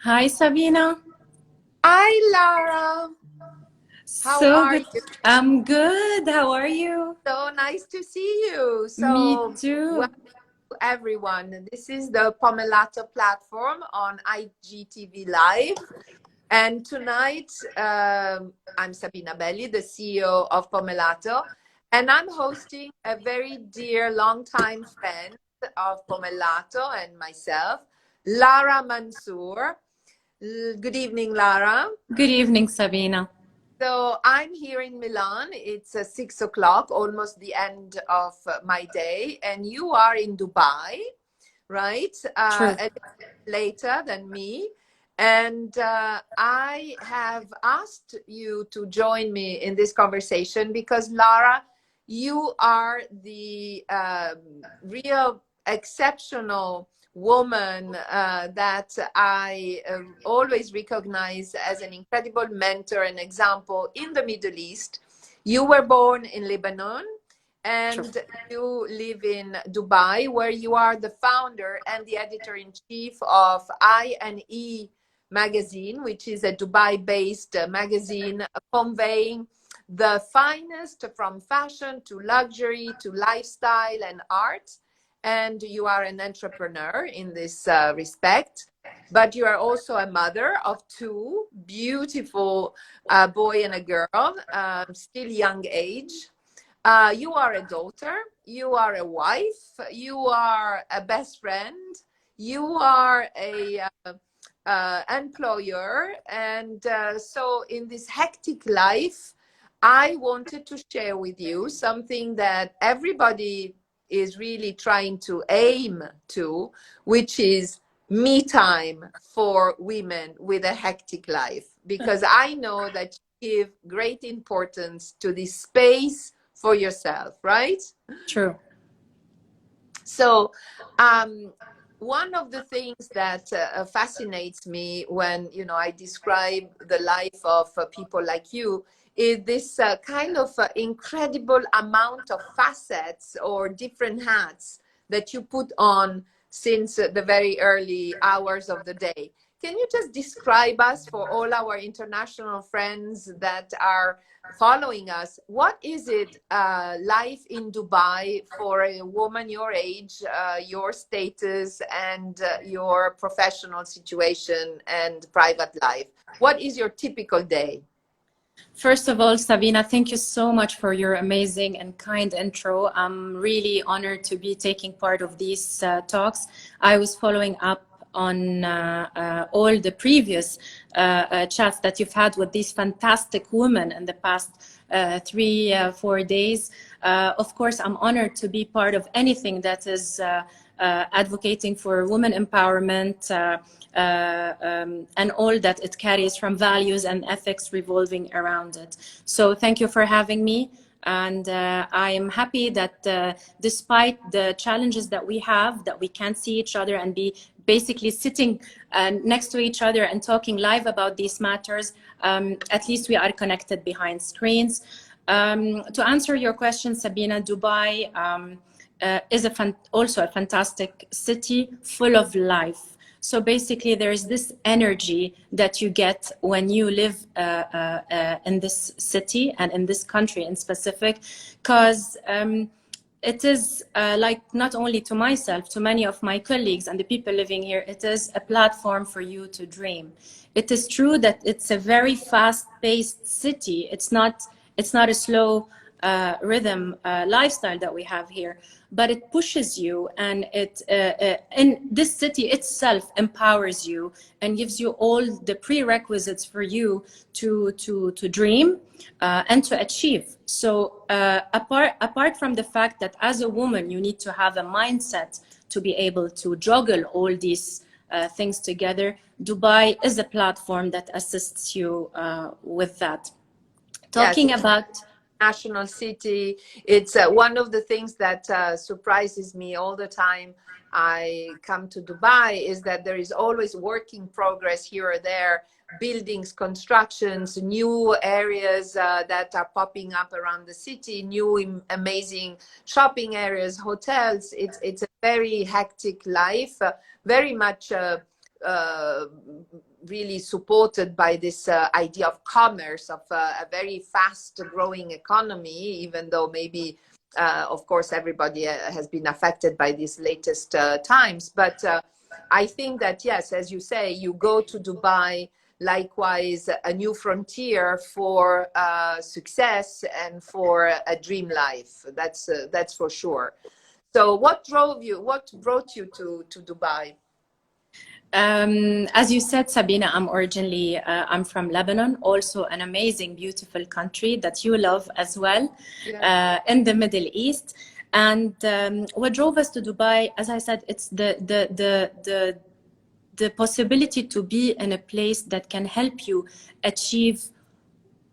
Hi, Sabina. Hi, Lara. How So are good. you? I'm good. How are you? So nice to see you. Me So, too. welcome to everyone. This is the Pomellato platform on IGTV Live. And tonight, I'm Sabina Belli, the CEO of Pomellato. And I'm hosting a very dear, longtime friend of Pomellato and myself, Lara Mansour. Good evening, Lara. Good evening, Sabina. So I'm here in Milan. It's 6 o'clock, almost the end of my day, and you are in Dubai, right? True. A little later than me. And I have asked you to join me in this conversation because, Lara, you are the real exceptional woman that I always recognize as an incredible mentor and example in the Middle East. You were born in Lebanon True. and you live in Dubai, where you are the founder and the editor-in-chief of I&E magazine, which is a Dubai-based magazine conveying the finest from fashion to luxury to lifestyle and art. And you are an entrepreneur in this respect. But you are also a mother of two beautiful boy and a girl, still young age. You are a daughter, you are a wife, you are a best friend, you are a employer, and so in this hectic life, I wanted to share with you something that everybody is really trying to aim to, which is me time for women with a hectic life, because I know that you give great importance to this space for yourself, right? True. So, one of the things that fascinates me when I describe the life of people like you is this kind of incredible amount of facets or different hats that you put on since the very early hours of the day. Can you just describe us for all our international friends that are following us? What is it, life in Dubai for a woman your age, your status, and your professional situation and private life? What is your typical day? First of all, Sabina, thank you so much for your amazing and kind intro. I'm really honored to be taking part of these talks. I was following up on all the previous chats that you've had with these fantastic women in the past 3-4 days. Of course, I'm honored to be part of anything that is advocating for women empowerment and all that it carries from values and ethics revolving around it. So thank you for having me. And I am happy that despite the challenges that we have, that we can't see each other and be basically sitting next to each other and talking live about these matters, at least we are connected behind screens. To answer your question, Sabina, Dubai is also a fantastic city full of life. So basically, there is this energy that you get when you live in this city and in this country in specific, because it is like not only to myself, to many of my colleagues and the people living here, it is a platform for you to dream. It is true that it's a very fast-paced city. It's not a slow rhythm lifestyle that we have here, but it pushes you, and in this city itself empowers you and gives you all the prerequisites for you to dream and to achieve. So apart from the fact that as a woman you need to have a mindset to be able to juggle all these things together, Dubai is a platform that assists you with that. Yes, Talking about national city. It's one of the things that surprises me all the time I come to Dubai is that there is always work in progress here or there, buildings, constructions, new areas that are popping up around the city, new amazing shopping areas, hotels. It's a very hectic life, very much uh, really supported by this idea of commerce, of a very fast growing economy, even though maybe, of course, everybody has been affected by these latest times. But I think that, yes, as you say, you go to Dubai, likewise, a new frontier for success and for a dream life. That's for sure. So what brought you to Dubai? As you said, Sabina, I'm from Lebanon, also an amazing, beautiful country that you love as well, Yeah. in the Middle East. And what drove us to Dubai, as I said, it's the possibility to be in a place that can help you achieve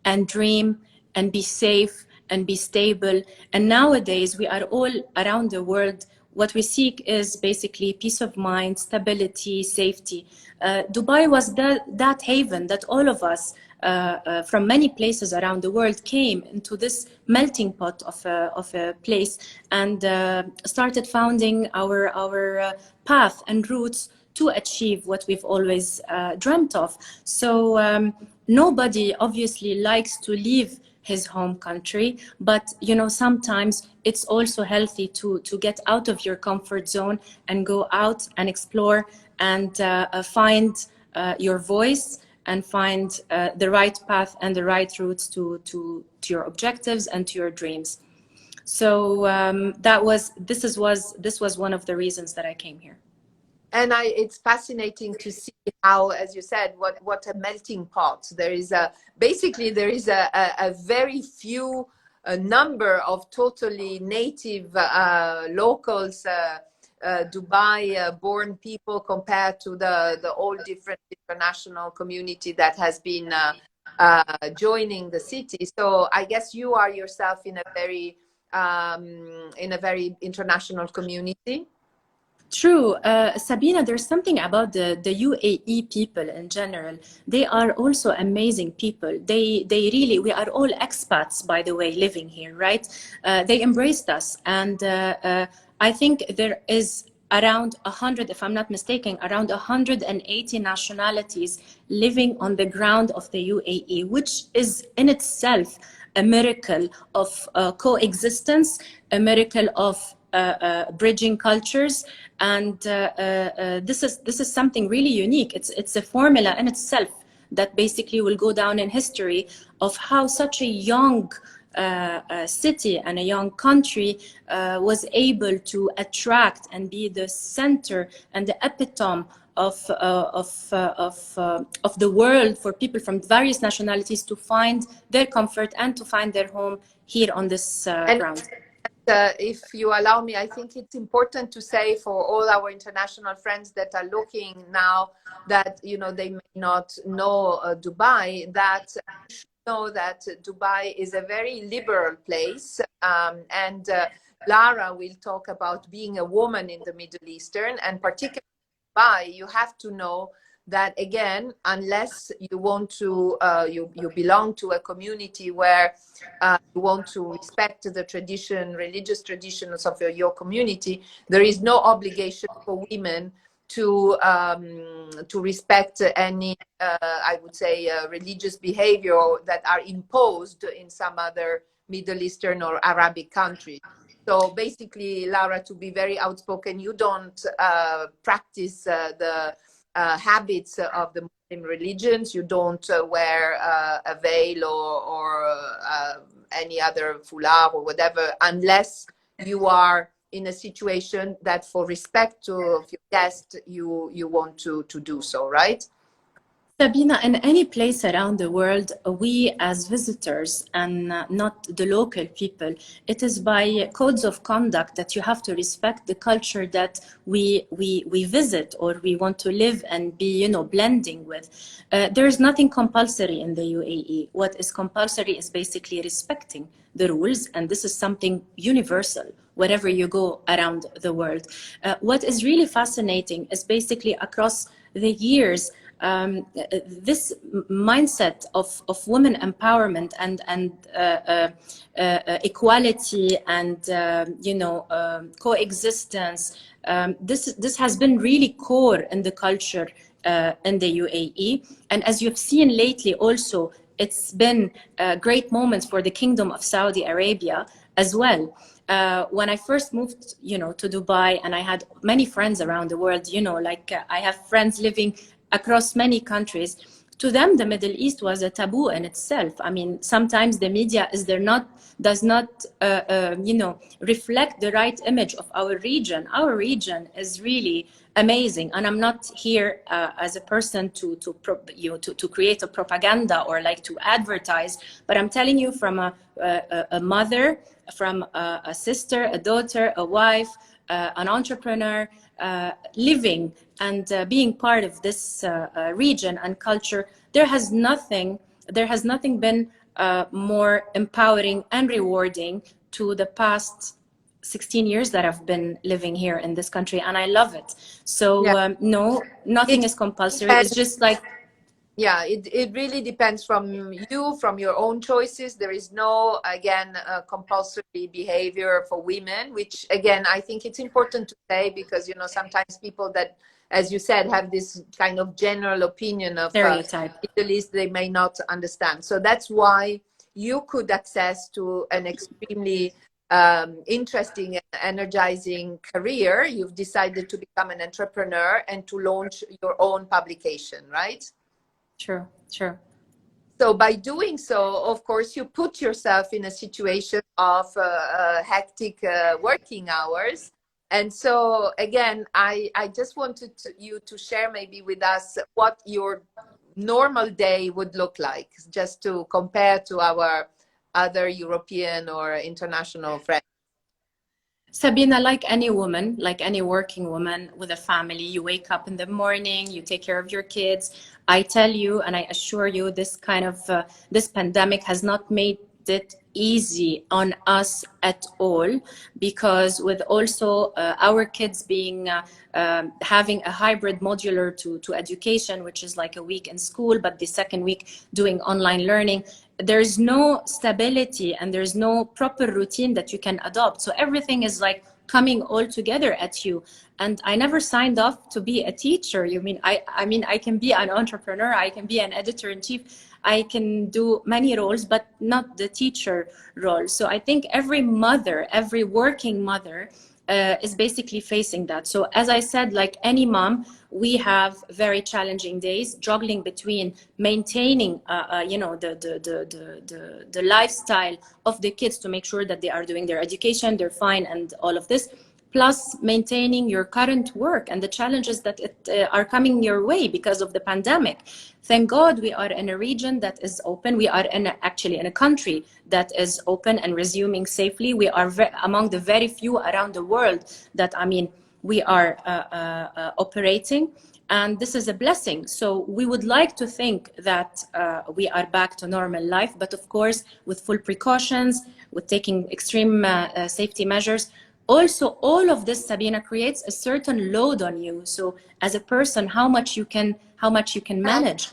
and dream and be safe and be stable. And nowadays, we are all around the world. What we seek is basically peace of mind, stability, safety. Dubai was that haven that all of us from many places around the world came into this melting pot of a place and started founding our path and roots to achieve what we've always dreamt of. So nobody obviously likes to leave his home country, but sometimes it's also healthy to get out of your comfort zone and go out and explore and find your voice and find the right path and the right routes to your objectives and to your dreams. So this was one of the reasons that I came here. And it's fascinating to see how, as you said, what a melting pot. There is basically a very few number of totally native locals, Dubai-born people, compared to the all different international community that has been joining the city. So I guess you are yourself in a very international community. True. Sabina, there's something about the UAE people in general. They are also amazing people. They really, we are all expats, by the way, living here, right? They embraced us. And I think there is around 100, if I'm not mistaken, around 180 nationalities living on the ground of the UAE, which is in itself a miracle of coexistence, a miracle of bridging cultures, and this is something really unique. It's a formula in itself that basically will go down in history of how such a young city and a young country was able to attract and be the center and the epitome of the world for people from various nationalities to find their comfort and to find their home here on this ground. If you allow me, I think it's important to say for all our international friends that are looking now that, they may not know Dubai, that you should know that Dubai is a very liberal place. And Lara will talk about being a woman in the Middle Eastern, and particularly Dubai, you have to know that, again, unless you want to, you belong to a community where you want to respect the religious traditions of your community, there is no obligation for women to respect any, I would say, religious behavior that are imposed in some other Middle Eastern or Arabic countries. So basically, Lara, to be very outspoken, you don't practice the habits of the Muslim religions. You don't wear a veil or any other foulard or whatever, unless you are in a situation that, for respect to your guest, you want to do so, right? Sabina, in any place around the world, we as visitors and not the local people, it is by codes of conduct that you have to respect the culture that we visit or we want to live and be, blending with. There is nothing compulsory in the UAE. What is compulsory is basically respecting the rules, and this is something universal wherever you go around the world. What is really fascinating is basically across the years, this mindset of women empowerment and equality and coexistence. This has been really core in the culture in the UAE. And as you've seen lately also, it's been great moments for the Kingdom of Saudi Arabia as well. When I first moved, to Dubai, and I had many friends around the world, I have friends living across many countries. To them, the Middle East was a taboo in itself. I mean, sometimes the media does not, reflect the right image of our region. Our region is really amazing, and I'm not here as a person to create a propaganda or like to advertise, but I'm telling you from a mother, from a sister, a daughter, a wife, an entrepreneur, living and being part of this region and culture. There has nothing been more empowering and rewarding to the past 16 years that I've been living here in this country, and I love it. So Yeah. no, nothing It is compulsory. It's depends. just like, Yeah, it really depends from you, from your own choices. There is no, again, compulsory behavior for women, which again, I think it's important to say, because, sometimes people that, as you said, have this kind of general opinion of stereotype. Middle East, they may not understand. So that's why you could access to an extremely interesting and energizing career. You've decided to become an entrepreneur and to launch your own publication, right? Sure. So by doing so, of course, you put yourself in a situation of hectic working hours. And so again, I just wanted you to share maybe with us what your normal day would look like, just to compare to our other European or international friends. Sabina, like any woman, like any working woman with a family, you wake up in the morning, you take care of your kids. I tell you, and I assure you, this pandemic has not made it easy on us at all, because with also our kids being having a hybrid modular to education, which is like a week in school, but the second week doing online learning, there's no stability and there's no proper routine that you can adopt. So everything is like coming all together at you. And I never signed off to be a teacher. I mean, I can be an entrepreneur, I can be an editor-in-chief, I can do many roles, but not the teacher role. So I think every mother, every working mother is basically facing that. So as I said, like any mom, we have very challenging days, juggling between maintaining, the lifestyle of the kids to make sure that they are doing their education, they're fine, and all of this, plus maintaining your current work and the challenges that are coming your way because of the pandemic. Thank God we are in a region that is open. We are actually in a country that is open and resuming safely. We are among the very few around the world that, we are operating. And this is a blessing. So we would like to think that we are back to normal life, but of course, with full precautions, with taking extreme safety measures. Also, all of this, Sabina, creates a certain load on you. So as a person, how much you can manage.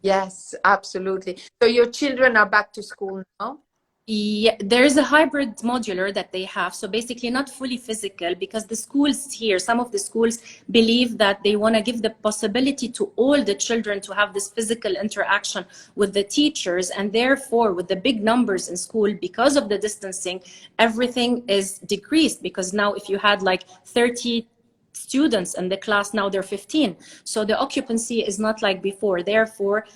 Yes, absolutely. So your children are back to school now? Yeah, there is a hybrid modular that they have. So basically not fully physical, because the schools here, some of the schools believe that they want to give the possibility to all the children to have this physical interaction with the teachers. And therefore, with the big numbers in school, because of the distancing, everything is decreased. Because now if you had like 30 students in the class, now they're 15. So the occupancy is not like before. Therefore,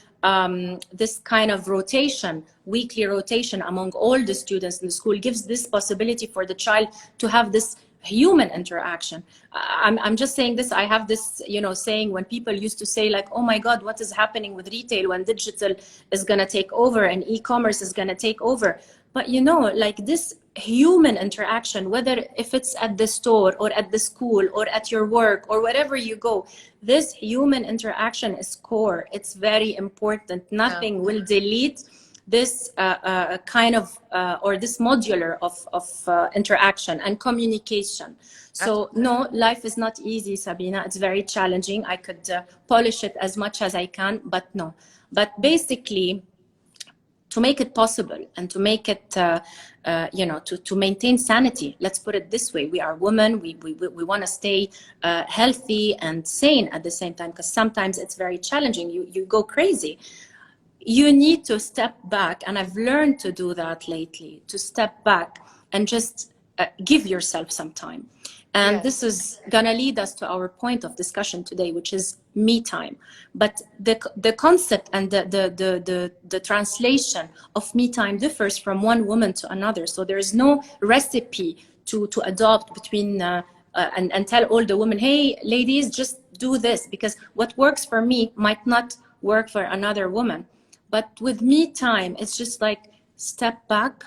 this kind of rotation, weekly rotation among all the students in the school, gives this possibility for the child to have this human interaction. I'm just saying this. I have this, saying when people used to say like, oh my God, what is happening with retail when digital is going to take over and e-commerce is going to take over? But like this human interaction, whether if it's at the store or at the school or at your work or wherever you go, this human interaction is core. It's very important. Nothing will delete this kind of or this modular of interaction and communication. So no, life is not easy, Sabina. It's very challenging. I could polish it as much as I can, but no. But basically, to make it possible and to make it, you know, to maintain sanity. Let's put it this way. We are women. We want to stay healthy and sane at the same time, because sometimes it's very challenging. You go crazy. You need to step back. And I've learned to do that lately, to step back and just give yourself some time. And Yes. this is gonna lead us to our point of discussion today, which is me time. But the concept and the translation of me time differs from one woman to another. So there is no recipe to adopt between and tell all the women, hey, ladies, just do this, because what works for me might not work for another woman. But with me time, it's just like step back,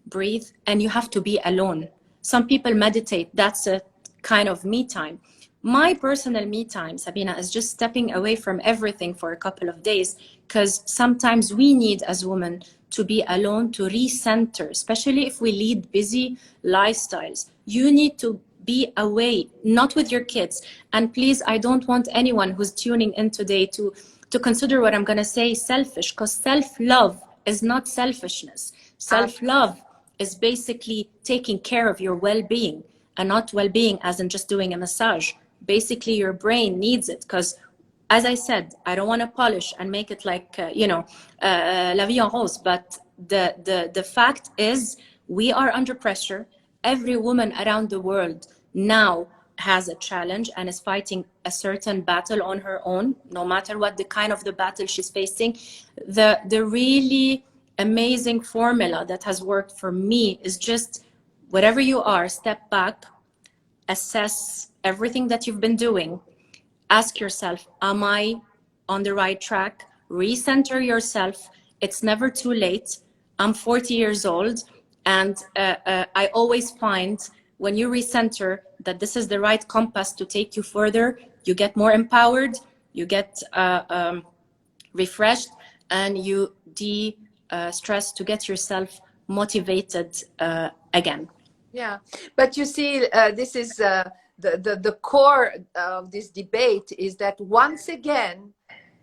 breathe, and you have to be alone. Some people meditate. That's a kind of me time. My personal me time, Sabina, is just stepping away from everything for a couple of days, because sometimes we need as women to be alone, to recenter, especially if we lead busy lifestyles. You need to be away, not with your kids. And please, I don't want anyone who's tuning in today to consider what I'm going to say selfish, because self-love is not selfishness. Self-love is basically taking care of your well-being, and not well-being as in just doing a massage. Basically, your brain needs it, because as I said, I don't want to polish and make it like, you know, la vie en rose, but the fact is we are under pressure. Every woman around the world now has a challenge and is fighting a certain battle on her own, no matter what the kind of the battle she's facing. The really amazing formula that has worked for me is just, whatever you are, step back, assess everything that you've been doing, ask yourself, am I on the right track? Recenter yourself. It's never too late. I'm 40 years old, and I always find when you recenter that this is the right compass to take you further. You get more empowered, you get refreshed, and you de-stress to get yourself motivated again. Yeah, but you see, this is the core of this debate, is that once again,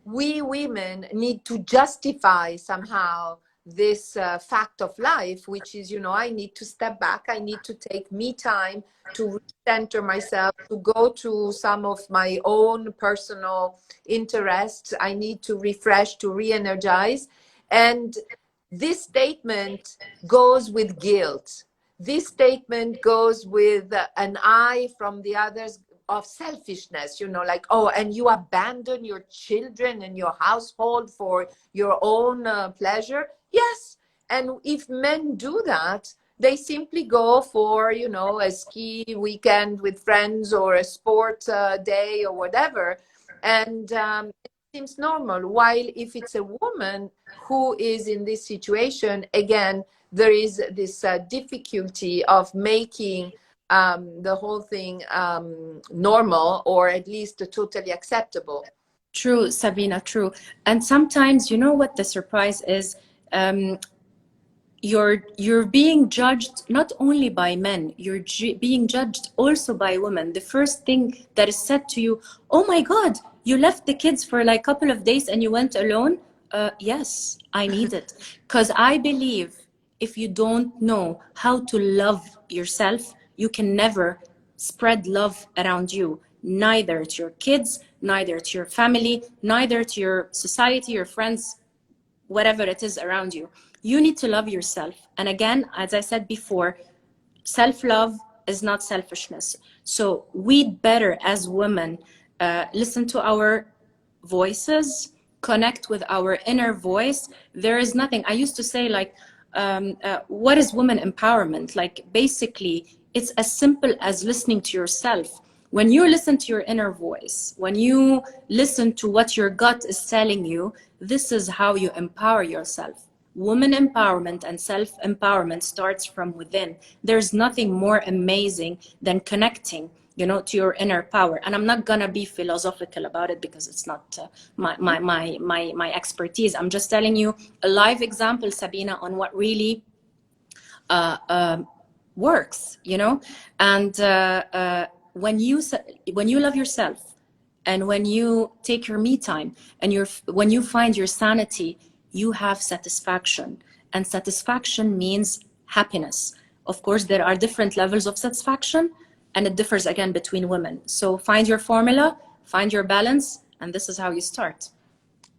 we women need to justify somehow this fact of life, which is, you know, I need to step back, I need to take me time to recenter myself, to go to some of my own personal interests. I need to refresh, to re-energize. And this statement goes with guilt. This statement goes with an eye from the others of selfishness, you know, like, oh, and you abandon your children and your household for your own pleasure. Yes. And if men do that, they simply go for, you know, a ski weekend with friends or a sport day or whatever. And it seems normal. While if it's a woman who is in this situation, again, there is this difficulty of making the whole thing normal, or at least totally acceptable. True, Sabina, true. And sometimes, you know what the surprise is? You're being judged not only by men, you're being judged also by women. The first thing that is said to you, oh my God, you left the kids for like a couple of days and you went alone? Yes, I need it. Because I believe if you don't know how to love yourself, you can never spread love around you, neither to your kids, neither to your family, neither to your society, your friends, whatever it is around you. You need to love yourself. And again, as I said before, self-love is not selfishness. So we'd better, as women, listen to our voices, connect with our inner voice. There is nothing. I used to say, like, what is women empowerment? Like, basically, it's as simple as listening to yourself. When you listen to your inner voice, when you listen to what your gut is telling you, this is how you empower yourself. Woman empowerment and self-empowerment starts from within. There's nothing more amazing than connecting, you know, to your inner power. And I'm not gonna be philosophical about it because it's not my expertise. I'm just telling you a live example, Sabina, on what really works, you know. And when you love yourself, and when you take your me time, and when you find your sanity, you have satisfaction. And satisfaction means happiness. Of course, there are different levels of satisfaction, and it differs again between women. So find your formula, find your balance, and this is how you start.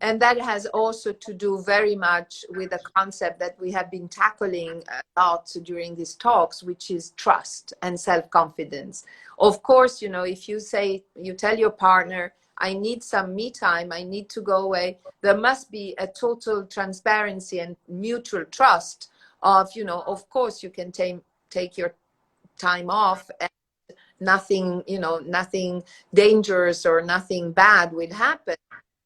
And that has also to do very much with a concept that we have been tackling a lot during these talks, which is trust and self-confidence. Of course, you know, if you say, you tell your partner, I need some me time, I need to go away, there must be a total transparency and mutual trust of, you know, of course you can take your time off, and nothing, you know, nothing dangerous or nothing bad will happen.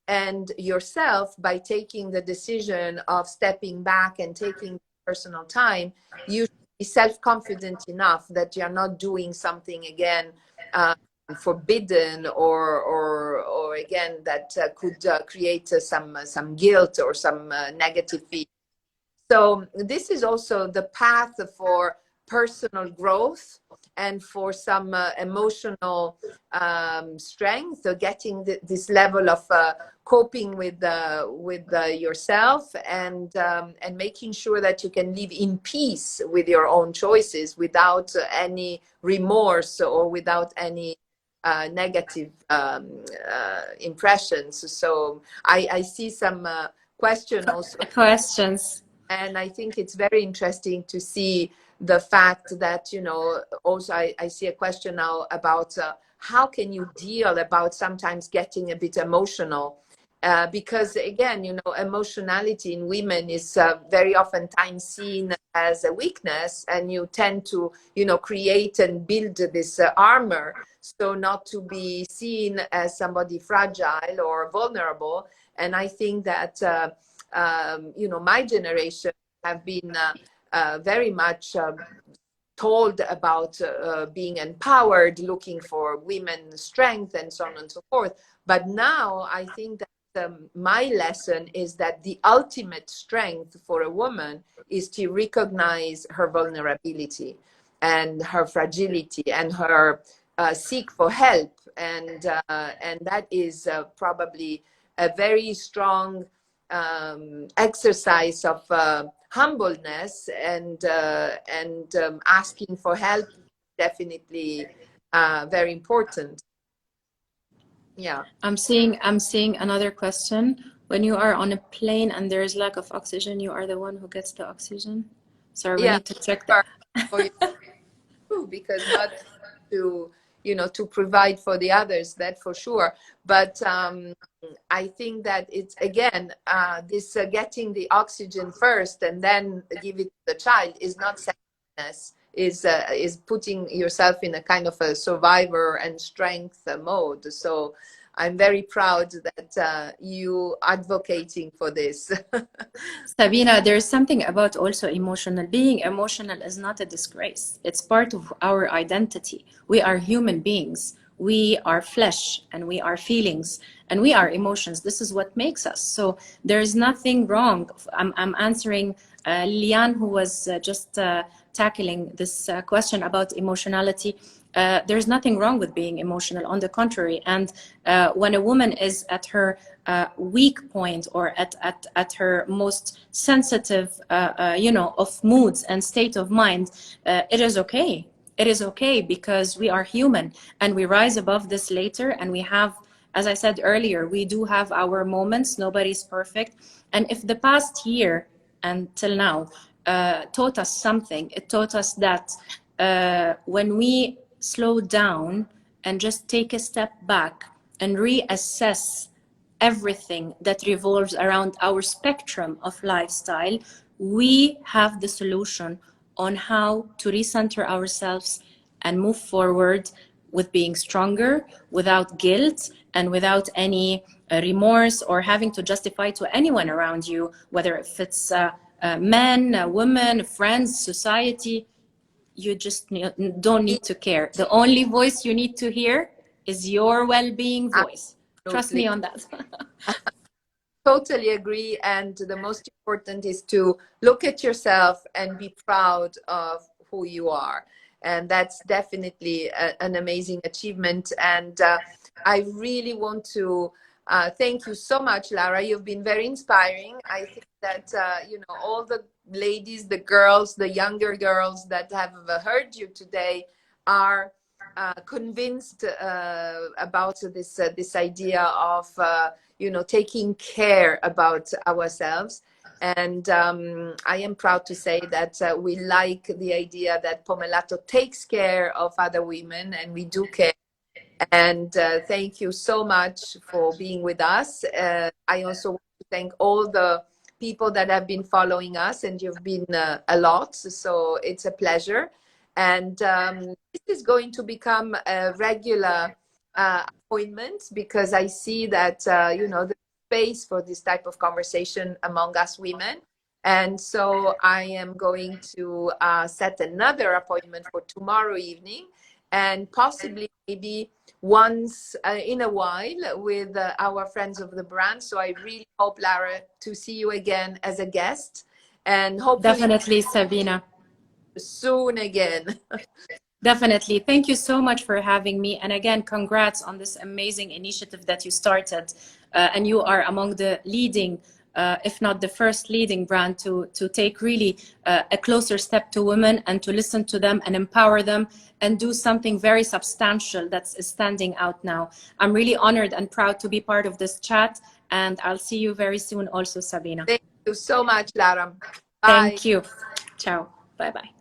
And yourself, by taking the decision of stepping back and taking personal time, you should be self-confident enough that you're not doing something again forbidden, or again that could create some guilt or some negative feeling. So this is also the path for personal growth and for some emotional strength, getting this level of coping with yourself, and making sure that you can live in peace with your own choices without any remorse or without any negative impressions. So I see some question also. Questions. And I think it's very interesting to see the fact that, you know, also I see a question now about how can you deal about sometimes getting a bit emotional? Because again, you know, emotionality in women is very often times seen as a weakness, and you tend to, you know, create and build this armor, so not to be seen as somebody fragile or vulnerable. And I think that you know, my generation have been very much told about being empowered, looking for women's strength, and so on and so forth. But now I think that my lesson is that the ultimate strength for a woman is to recognize her vulnerability and her fragility, and her seek for help. And that is probably a very strong exercise of humbleness, and asking for help, definitely very important. Yeah. I'm seeing another question. When you are on a plane and there is lack of oxygen, you are the one who gets the oxygen. Sorry, we Yeah, need to check that. for you too, because not to, you know, to provide for the others, that for sure. But I think that it's again this getting the oxygen first and then give it to the child is not selfishness, is putting yourself in a kind of a survivor and strength mode. So I'm very proud that you advocating for this. Sabina, there's something about also emotional. Being emotional is not a disgrace. It's part of our identity. We are human beings. We are flesh, and we are feelings, and we are emotions. This is what makes us. So there's nothing wrong. I'm answering Lian, who was just tackling this question about emotionality. There's nothing wrong with being emotional, on the contrary. And when a woman is at her weak point, or at her most sensitive, you know, of moods and state of mind, it is okay. It is okay, because we are human, and we rise above this later. And we have, as I said earlier, we do have our moments. Nobody's perfect. And if the past year until now taught us something, it taught us that when we slow down and just take a step back and reassess everything that revolves around our spectrum of lifestyle, we have the solution on how to recenter ourselves and move forward with being stronger, without guilt, and without any remorse or having to justify to anyone around you, whether if it's men, women, friends, society. You just don't need to care. The only voice you need to hear is your well-being voice. Trust Absolutely. me on that. Totally agree. And the most important is to look at yourself and be proud of who you are. And that's definitely an amazing achievement. And I really want to Thank you so much, Lara. You've been very inspiring. I think that, you know, all the ladies, the girls, the younger girls that have heard you today are convinced about this idea of, you know, taking care about ourselves. And I am proud to say that we like the idea that Pomellato takes care of other women, and we do care. And thank you so much for being with us. I also want to thank all the people that have been following us, and you've been a lot, so it's a pleasure. And this is going to become a regular appointment, because I see that, you know, the space for this type of conversation among us women. And so I am going to set another appointment for tomorrow evening, and possibly maybe once in a while with our friends of the brand. So I really hope, Lara, to see you again as a guest, and hopefully Definitely, Sabina. soon again. Definitely. Thank you so much for having me. And again, congrats on this amazing initiative that you started. And you are among the leading, if not the first leading brand to take really a closer step to women, and to listen to them and empower them and do something very substantial that's standing out now. I'm really honored and proud to be part of this chat. And I'll see you very soon also, Sabina. Thank you so much, Lara. Bye. Thank you. Ciao. Bye-bye.